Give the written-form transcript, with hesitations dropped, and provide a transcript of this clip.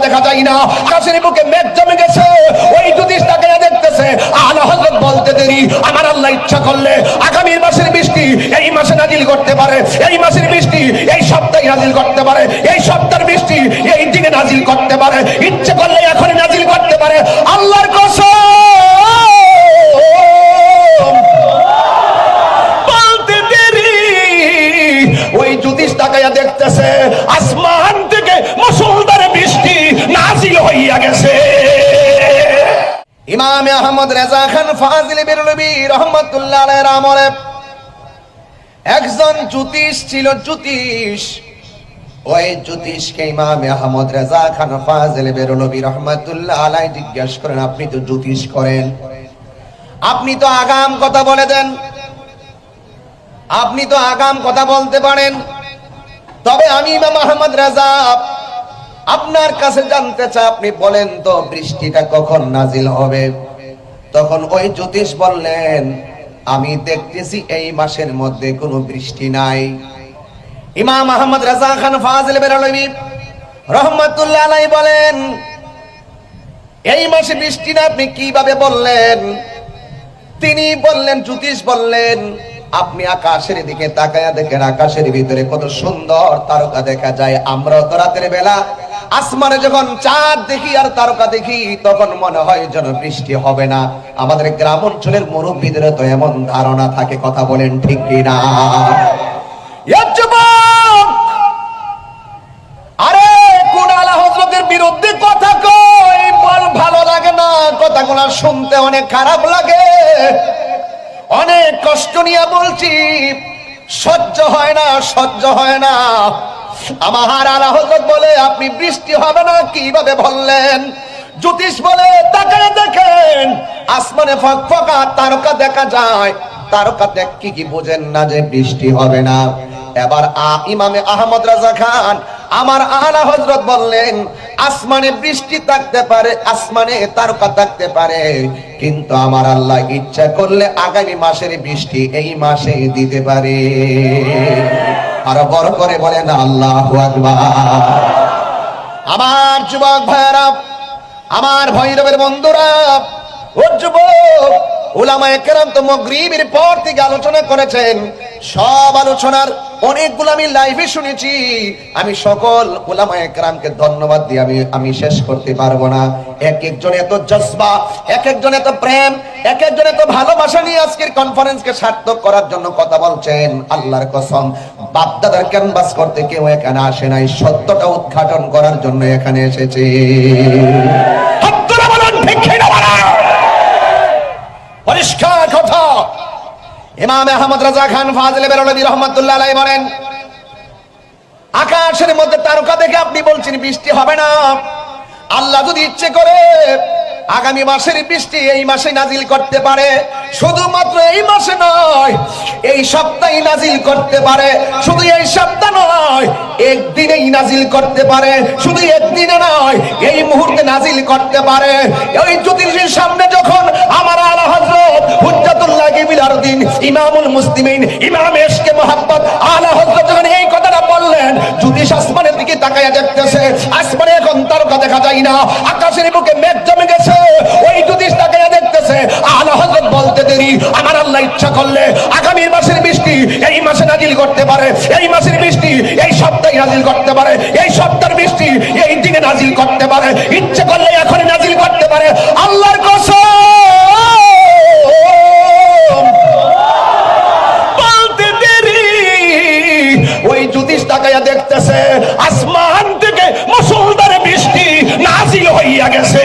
দেখা যায় না, আকাশের বুকে মেঘ জমে গেছে, ওই জ্যোতিষ তাকায়া দেখতেছে। আলা হযরত বলতে দেরি, আমার আল্লাহ ইচ্ছা করলে আগামী মাসের বৃষ্টি এই মাসে নাজিল করতে পারে, এই মাসের বৃষ্টি এই সপ্তাহে নাজিল করতে পারে, এই সপ্তাহের বৃষ্টি এই দিনে নাজিল করতে পারে, ইচ্ছা করলে এখনই নাজিল করতে পারে। আল্লাহর কসম বলতে দেরি, ওই জ্যোতিষ তাকায়া দেখতেছে আসমান থেকে মুষলধারে বৃষ্টি নাজিল হইয়া গেছে। ইমাম আহমদ রেজা খান ফাজিল বেরলভী রহমাতুল্লাহ আলাইহির আমলে একজন জ্যোতিষ ছিল, জ্যোতিষ। ওই জ্যোতিষকে ইমাম আহমদ রেজা খান ফাজিল বেরলভী রহমাতুল্লাহ আলাইহি জিজ্ঞাসা করেন, আপনি তো জ্যোতিষ করেন, আপনি তো আগাম কথা বলে দেন, আপনি তো আগাম কথা বলতে পারেন, তবে আমি ইমাম আহমদ রেজা আপনার কাছে জানতে চাই, আপনি বলেন তো বৃষ্টিটা কখন নাজিল হবে? তখন ওই জ্যোতিষ বললেন, আমি দেখতেছি এই মাসের মধ্যে কোনো বৃষ্টি নাই। ইমাম আহমদ রেজা খান ফাজিল বেরলভী রহমাতুল্লাহ আলাইহি বলেন, এই মাসে বৃষ্টি না আপনি কিভাবে বললেন? তিনি বললেন, জ্যোতিষ বললেন, আপনি আকাশের দিকে তাকায়া দেখেন, আকাশের ভিতরে কত সুন্দর তারকা দেখা যায়। আমরা তো রাতের বেলা আসমানে যখন চাঁদ দেখি আর তারকা দেখি তখন মনে হয় যেন বৃষ্টি হবে না। আমাদের গ্রাম অঞ্চলের মুরব্বীদের তো এমন ধারণা থাকে, কথা বলেন ঠিক কিনা? আরে কোন আলা হযরতের বিরুদ্ধে কথা কই, বল ভালো লাগে না, কথাগুলো শুনতে অনেক খারাপ লাগে, অনেক কষ্ট নিয়ে বলছি, সহ্য হয় না, সহ্য হয় না। আমার আলা হযরত বলে, আপনি বৃষ্টি হবে না কিভাবে বললেন? জ্যোতিষ বলে, তাকায় দেখেন আসমানে ফকফকা তারকা দেখা যায়, তারকা দেখে কি বুঝেন না যে বৃষ্টি হবে না? এবার ইমামে আহমদ রাজা খান আমার আলা হযরত বললেন, আসমানে বৃষ্টি থাকতে পারে, আসমানে তারকা থাকতে পারে, কিন্তু আমার আল্লাহ ইচ্ছা করলে আগামী মাসের বৃষ্টি এই মাসে দিতে পারে। আরো বড় করে বলেন আল্লাহু আকবার। আমার যুবক ভাইরা, আমার ভৈরবের বন্ধুরা, ও যুবক, উলামায়ে কেরাম তো মাগরিবের পর থেকে আলোচনা করেছেন, সব আলোচনার অনেকগুলো আমি লাইভে শুনেছি। আমি সকল উলামায়ে কেরামকে ধন্যবাদ দিয়ে আমি শেষ করতে পারবো না। এক একজন এত জজবা, এক একজন এত প্রেম, এক একজন এত ভালোবাসা নিয়ে আজকের কনফারেন্সকে সার্থক করার জন্য কথা বলছেন। আল্লাহর কসম, বাপ দাদার ক্যানভাস করতে কেউ এখানে আসে নাই, সত্যটা উদ্ঘাটন করার জন্য এখানে এসেছে। পরিষ্কার কথা। ইমাম আহমদ রাজা খান ফাজিল বেরলভী রহমাতুল্লাহ আলাইহি বলেন, আকাশের মধ্যে তারকা দেখে আপনি বলছেন বৃষ্টি হবে না। আল্লাহ যদি ইচ্ছে করে আগামী মাসের বৃষ্টি এই মাসে নাজিল করতে পারে, শুধুমাত্র এই মাসে নয়, এই সপ্তাহে নাজিল করতে পারে, শুধু এই সপ্তাহ নয়, একদিনেই নাজিল করতে পারে, শুধু একদিনে নয়, এই মুহূর্তে নাজিল করতে পারে। ওই জ্যোতিষীর সামনে যখন আমার আলা হযরত হুজ্জাতুল্লাহ কিবলার দিন ইমামুল মুসলিমিন, ইমাম ইশকে মুহাব্বত আলা হযরত যখন এই কথাটা বললেন, জ্যোতিষ আসমানের দিকে তাকায়া দেখতেছে, আসমানে এখন তারকা দেখা যায় না, আকাশের বুকে মেঘ জমে গেছে, ওই জ্যোতিষ তাকায়া দেখতেছে। আলা হযরত বলতে দেরি, আমার আল্লাহ ইচ্ছা করলে আগামী মাসের বৃষ্টি এই মাসে নাজিল করতে পারে, এই মাসের বৃষ্টি এই সপ্তাহে নাজিল করতে পারে, এই সপ্তাহের বৃষ্টি এই দিনে নাজিল করতে পারে, ইচ্ছা করলে এখনই নাজিল করতে পারে। আল্লাহর কসম বলতে দেরি, ওই জ্যোতিষ তাকায়া দেখতেছে আসমান থেকে মুষলধারে বৃষ্টি নাজিল হইয়া গেছে।